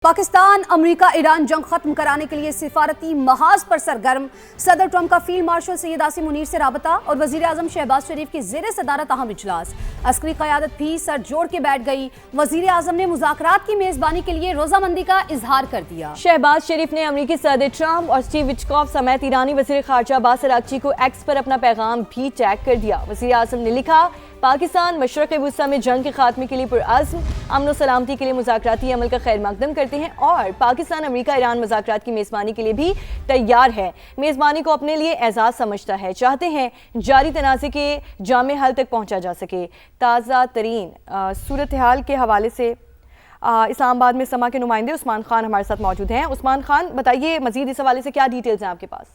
Pakistan America Iran जंग खत्म कराने के लिए सिफारती महाज पर सरगर्म। सदर ट्रंप का फील्ड मार्शल सैयद आसिम मुनीर से राबता और वजीर आजम शहबाज शरीफ की ज़ेरे सदारत अहम इजलास। अस्करी क़यादत भी सर जोड़ के बैठ गई। वजीर आजम ने मुज़ाकरात की मेज़बानी के लिए रोज़ामंदी का इजहार कर दिया। शहबाज शरीफ ने अमरीकी सदर ट्रंप और स्टीव विटकॉफ समेत ईरानी वज़ीर ख़ारजा अब्बास अराग़ची को एक्स पर अपना पैगाम भी टैग कर दिया। वज़ीर आज़म ने लिखा, पाकिस्तान मशरक़ वुस्ता में जंग के खात्मे के लिए पुरअज़्म, अमन और सलामती के लिए मुज़ाकराती अमल का खैर मकदम करते हैं और पाकिस्तान अमेरिका ईरान मुज़ाकरात की मेज़बानी के लिए भी तैयार है। मेज़बानी को अपने लिए एजाज़ समझता है, चाहते हैं जारी तनाज़े के जामे हल तक पहुँचा जा सके। ताज़ा तरीन सूरत हाल के हवाले से इस्लामाबाद में समा के नुमाइंदे उस्मान खान हमारे साथ मौजूद हैं। उस्मान खान, बताइए मज़ीद इस हवाले से क्या डिटेल्स हैं आपके पास?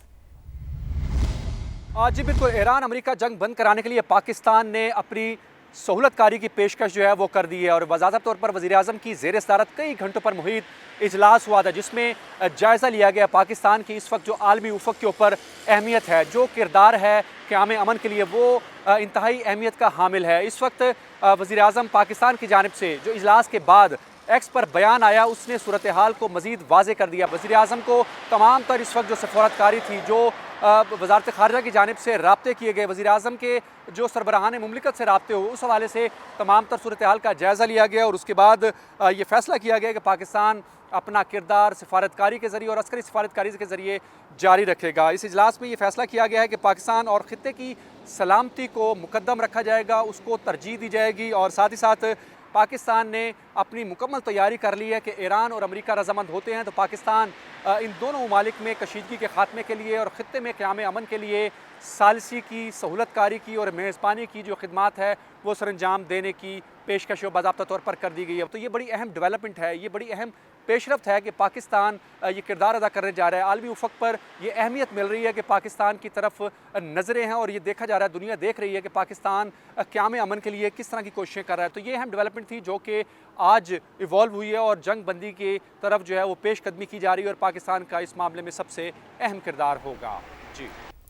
जी बिल्कुल, ईरान अमेरिका जंग बंद कराने के लिए पाकिस्तान ने अपनी सहूलतकारी की पेशकश जो है वो कर दी है और वज़ाहत तौर पर वज़ीर आज़म की ज़ेर सदारत कई घंटों पर मुहित इजलास हुआ था, जिसमें जायज़ा लिया गया पाकिस्तान की इस वक्त जो आलमी उफ़क़ के ऊपर अहमियत है, जो किरदार है क़याम अमन के लिए, वो इंतहाई अहमियत का हामिल है। इस वक्त वज़ीर आज़म पाकिस्तान की जानिब से जो इजलास के बाद एक्स पर बयान आया, उसने सूरत हाल को मज़ीद वाज़े कर दिया। वज़ीर आज़म को तमाम तर इस वक्त जो सफारतकारी थी, जो वज़ारत ख़ारजा की जानिब से राब्ते किए गए, वज़ीर आज़म के जो सरबराहान मुमलिकत से राब्ते हुए, उस हवाले से तमाम तर सूरत हाल का जायज़ा लिया गया और उसके बाद ये फ़ैसला किया गया कि पाकिस्तान अपना किरदार सिफारतकारी के ज़रिए और अस्करी सिफारतकारी के ज़रिए जारी रखेगा। इस इजलास में ये फ़ैसला किया गया है कि पाकिस्तान और ख़ित्ते की सलामती को मुकद्दम रखा जाएगा, उसको तरजीह दी जाएगी और साथ ही साथ पाकिस्तान ने अपनी मुकम्मल तैयारी कर ली है कि ईरान और अमेरिका रजामंद होते हैं तो पाकिस्तान इन दोनों ममालिक में कशीदगी के ख़ात्मे के लिए और ख़ित्ते में क़याम अमन के लिए सालसी की, सहूलतकारी की और मेज़बानी की जो खिदमात है वो सरअंजाम देने की पेशकश बाज़ाब्ता तौर पर कर दी गई है। तो ये बड़ी अहम डेवलपमेंट है, ये बड़ी अहम पेशरफ्त है कि पाकिस्तान ये किरदार अदा करने जा रहा है। आलमी उफ़क़ पर ये अहमियत मिल रही है कि पाकिस्तान की तरफ नज़रें हैं और ये देखा जा रहा है, दुनिया देख रही है कि पाकिस्तान क़याम अमन के लिए किस तरह की कोशिशें कर रहा है। तो ये अहम डेवलपमेंट थी जो कि आज इवॉल्व हुई है और जंग बंदी की तरफ जो है वो पेशकदमी की जा रही है और पाकिस्तान का इस मामले में सबसे अहम किरदार होगा। जी,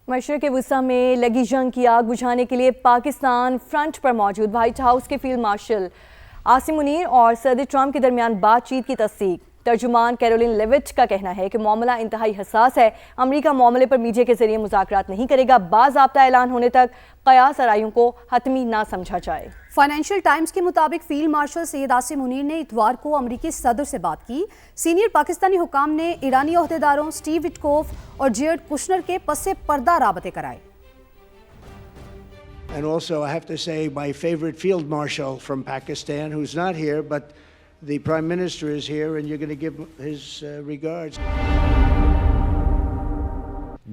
मशरक़ वुस्ता में लगी जंग की आग बुझाने के लिए पाकिस्तान फ्रंट पर मौजूद। व्हाइट हाउस के फील्ड मार्शल आसिम मुनीर और सदर ट्रंप के दरमियान बातचीत की तस्दीक। तर्जुमान कैरोलिन लेविट का कहना है कि मामला इंतहाई हसास है, अमरीका मामले पर मीडिया के जरिए मुज़ाकरात नहीं करेगा, बाज़ाब्ता ऐलान होने तक क़यास आराइयों को हतमी ना समझा जाए। फाइनेंशियल टाइम्स के मुताबिक फील्ड मार्शल सैयद आसिम मुनीर ने इतवार को अमरीकी सदर से बात की। सीनियर पाकिस्तानी हुकाम ने ईरानी ओहदेदारों स्टीव विटकॉफ और जेरेड कुशनर के पसे पर्दा राबते कराए। And also, I have to say, my favorite field marshal from Pakistan, who's not here, but the Prime Minister is here, and you're going to give his regards.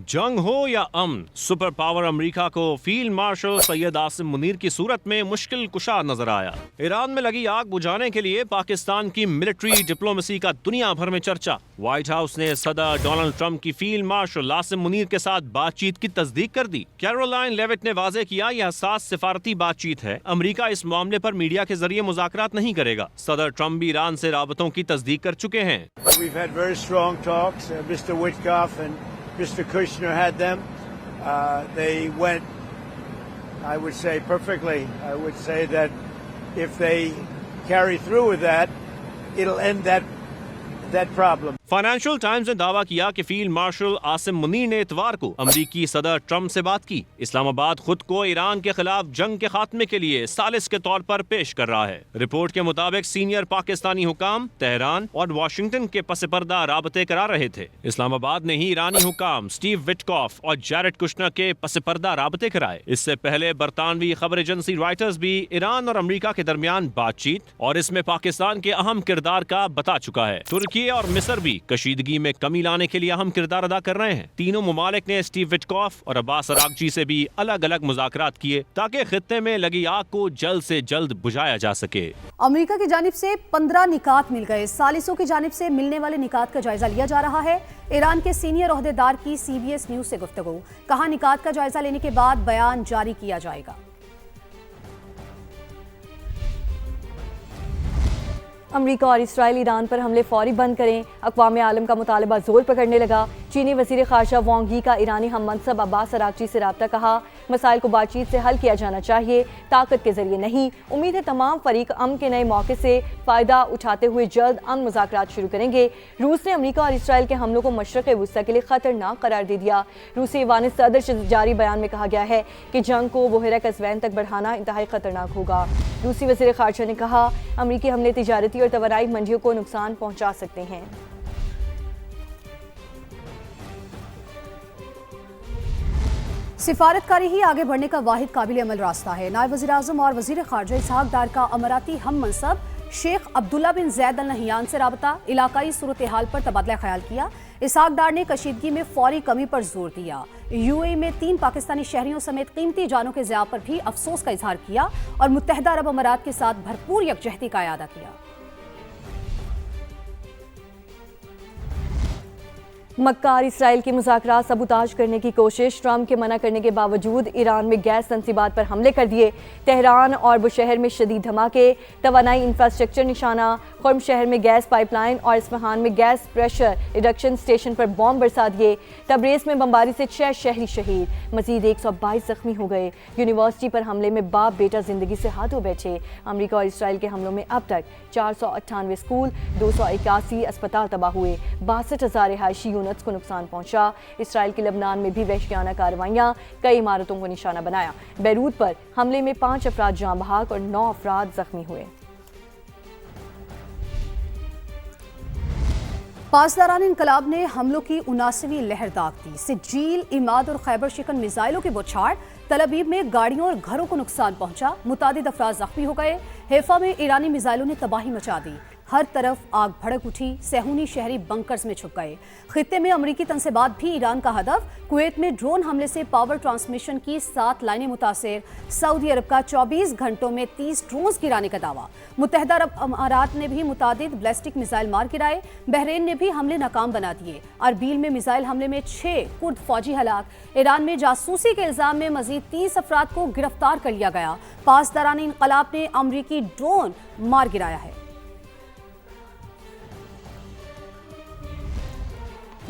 जंग हो या अमन, super power America को field marshal Syed Asim Munir की सूरत में मुश्किल कुशा नजर आया। Iran में लगी आग बुझाने के लिए पाकिस्तान की मिलिट्री डिप्लोमेसी का दुनिया भर में चर्चा। व्हाइट हाउस ने सदर डोनाल्ड ट्रंप की फील्ड मार्शल आसिम मुनीर के साथ बातचीत की तस्दीक कर दी। कैरोलाइन लेविट ने वाज़ेह किया, यह हसास सिफारती बातचीत है, अमेरिका इस मामले पर मीडिया के जरिए मुज़ाकरात नहीं करेगा। सदर ट्रंप भी ईरान से राबतों की तस्दीक कर चुके हैं। Mr. Kushner had them. They went, I would say, perfectly. I would say that if they carry through with that, it'll end that problem. Financial times ने दावा किया कि फील्ड मार्शल आसिम मुनीर ने इतवार को अमरीकी सदर ट्रंप से बात की। इस्लामाबाद खुद को ईरान के खिलाफ जंग के खात्मे के लिए सालिस के तौर पर पेश कर रहा है। रिपोर्ट के मुताबिक सीनियर पाकिस्तानी हुकाम तेहरान और वाशिंगटन के पस पर्दा राबते करा रहे थे। इस्लामाबाद ने ही ईरानी हुकाम स्टीव विटकॉफ और जेरेड कुशनर के पस पर्दा राबते कराए। इससे पहले बरतानवी खबर एजेंसी रॉयटर्स भी ईरान और अमरीका के दरमियान बातचीत और इसमें पाकिस्तान के अहम किरदार का बता चुका है। तुर्की और मिस्र भी कशीदगी में कमी लाने के लिए अहम किरदार अदा कर रहे हैं। तीनों ममालिक ने स्टीव विटकॉफ और अब्बास अराग़ची से भी अलग अलग मुज़ाकरात किए ताकि खित्ते में लगी आग को जल्द से जल्द बुझाया जा सके। अमेरिका की जानिब से 15 निकात मिल गए। सालिसों की जानिब से मिलने वाले निकात का जायजा लिया जा रहा है। ईरान के सीनियर ओहदेदार की CBS न्यूज से गुफ्तगू, कहा निकात का जायजा लेने के बाद बयान जारी किया जाएगा। अमरीका और इसराइल ईरान पर हमले फौरी बंद करें, अक़वाम आलम का मुतालबा जोर पकड़ने लगा। चीनी वज़ीर ख़ारजा वांग यी का ईरानी हम मनसब अब्बास अराग़ची से राब्ता, कहा मसाइल को बातचीत से हल किया जाना चाहिए, ताकत के जरिए नहीं। उम्मीद है तमाम फरीक अमन के नए मौके से फ़ायदा उठाते हुए जल्द अमन मुज़ाकरात शुरू करेंगे। रूस ने अमेरिका और इसराइल के हमलों को मशरक़ वुस्ता के लिए ख़तरनाक करार दे दिया। रूसी ऐवान सदर से जारी बयान में कहा गया है कि जंग को बहरा कज़वैन तक बढ़ाना इंतहाई ख़तरनाक होगा। रूसी वज़ीर ख़ारजा ने कहा, अमेरिकी हमले तिजारती और तवानाई मंडियों को नुकसान पहुँचा सकते हैं। सिफारतकारी ही आगे बढ़ने का वाहिद काबिल अमल रास्ता है। नायब वज़ीर आज़म और वज़ीर ख़ारजा इसहाक डार का अमराती हम मनसब शेख अब्दुल्ला बिन जैद अल नहियान से राबता, इलाकाई सूरत हाल पर तबादला ख्याल किया। इसहाक डार ने कशीदगी में फौरी कमी पर जोर दिया। यूएई में 3 पाकिस्तानी शहरियों समेत कीमती जानों के ज़िया पर भी अफसोस का इजहार किया और मुत्तहदा अरब अमारात के साथ भरपूर यकजहती का इरादा किया। मक्का और इसराइल की मुज़ाकरात सबूताज करने की कोशिश, ट्रंप के मना करने के बावजूद ईरान में गैस तनसीबात पर हमले कर दिए। तेहरान और बुशहर में शदीद धमाके, तवानाई इंफ्रास्ट्रक्चर निशाना, खुर्म शहर में गैस पाइपलाइन और इस्फहान में गैस प्रेशर रिडक्शन स्टेशन पर बॉम्ब बरसा दिए। तबरेज़ में बमबारी से 6 शहरी शहीद, मजीद 122 जख्मी हो गए। यूनिवर्सिटी पर हमले में बाप बेटा जिंदगी से हाथ धो बैठे। अमेरिका और इसराइल के हमलों में अब तक 498 स्कूल, 281 अस्पताल तबाह हुए, 62,000 रिहायशी यूनिट्स को नुकसान पहुंचा। इसराइल के लबनान में भी वहशियाना कार्रवाइयां, कई इमारतों को निशाना बनाया। बैरूत पर हमले में 5 अफराद जाँ बहक और 9 अफराद जख्मी हुए। पासदारान इनकलाब ने हमलों की 79वीं लहर दाग दी। सिज्जील, इमाद और खैबर शिकन मिसाइलों की बौछार, तल-अबीब में गाड़ियों और घरों को नुकसान पहुंचा, मुतादिद अफराद जख्मी हो गए। हैफा में ईरानी मिसाइलों ने तबाही मचा दी, हर तरफ आग भड़क उठी, सेहूनी शहरी बंकर्स में छुप गए। खित्ते में अमरीकी तनसीबात भी ईरान का हदफ, कुवैत में ड्रोन हमले से पावर ट्रांसमिशन की 7 लाइनें मुतासिर, सऊदी अरब का 24 घंटों में 30 ड्रोन्स गिराने का दावा। मुत्तहदा अरब अमारात ने भी मुतादिद बैलिस्टिक मिसाइल मार गिराए। बहरीन ने भी हमले नाकाम बना दिए। अरबील में मिसाइल हमले में 6 कुर्द फौजी हलाक। ईरान में जासूसी के इल्जाम में मजीद 30 अफराद को गिरफ्तार कर लिया गया। पासदारान इनकलाब ने अमरीकी ड्रोन मार गिराया है।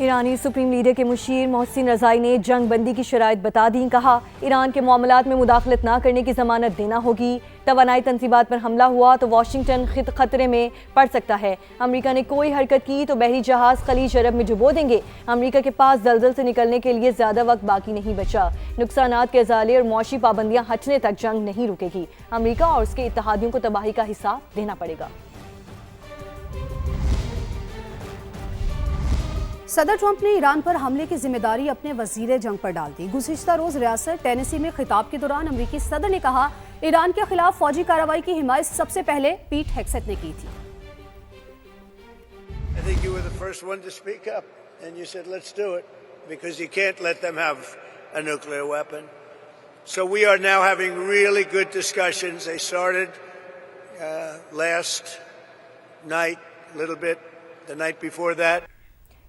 ईरानी सुप्रीम लीडर के मुशीर मोहसिन रज़ाई ने जंग बंदी की शराइत बता दी। कहा, ईरान के मामलात में मुदाखलत ना करने की जमानत देना होगी। तवानाई तनसीबात पर हमला हुआ तो वाशिंगटन खतरे में पड़ सकता है। अमेरिका ने कोई हरकत की तो बहरी जहाज खलीज अरब में डुबो देंगे। अमेरिका के पास दलदल से निकलने के लिए ज़्यादा वक्त बाकी नहीं बचा। नुकसानात के अजाले और मौशी पाबंदियाँ हटने तक जंग नहीं रुकेगी। अमेरिका और उसके इत्तेहादियों को तबाही का हिसाब देना पड़ेगा। सदर ट्रंप ने ईरान पर हमले की जिम्मेदारी अपने वजीर जंग पर डाल दी। गुज़िश्ता रोज रियासत टेनेसी में खिताब के दौरान अमरीकी सदर ने कहा, ईरान के खिलाफ फौजी कार्रवाई की हिमायत सबसे पहले पीट हेग्सेट ने की थी। I think you were the first one to speak up, and you said, let's do it, because you can't let them have a nuclear weapon. So we are now having really good discussions. They started last night, a little bit, the night before that.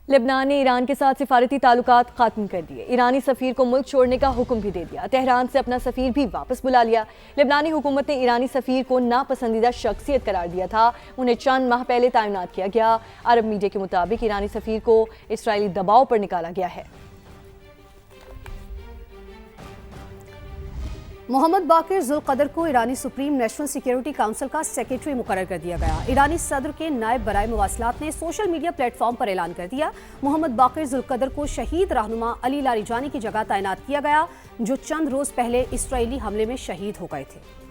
Lebanon ने Iran के साथ सिफारती ताल्लुकात खत्म कर दिए। ईरानी सफ़ीर को मुल्क छोड़ने का हुक्म भी दे दिया। तेहरान से अपना सफ़ीर भी वापस बुला लिया। लेबनानी हुकूमत ने ईरानी सफ़ीर को नापसंदीदा शख्सियत करार दिया था। उन्हें चंद माह पहले तैनात किया गया। अरब मीडिया के मुताबिक ईरानी सफ़ीर को इसराइली दबाव पर निकाला गया है। मोहम्मद बाकिर जुल्क़दर को ईरानी सुप्रीम नेशनल सिक्योरिटी काउंसिल का सेक्रेटरी मुकर्रर कर दिया गया। ईरानी सदर के नायब बराए मवासलात ने सोशल मीडिया प्लेटफॉर्म पर ऐलान कर दिया, मोहम्मद बाकिर जुल्क़दर को शहीद रहनुमा अली लारिजानी की जगह तैनात किया गया, जो चंद रोज पहले इसराइली हमले में शहीद हो गए थे।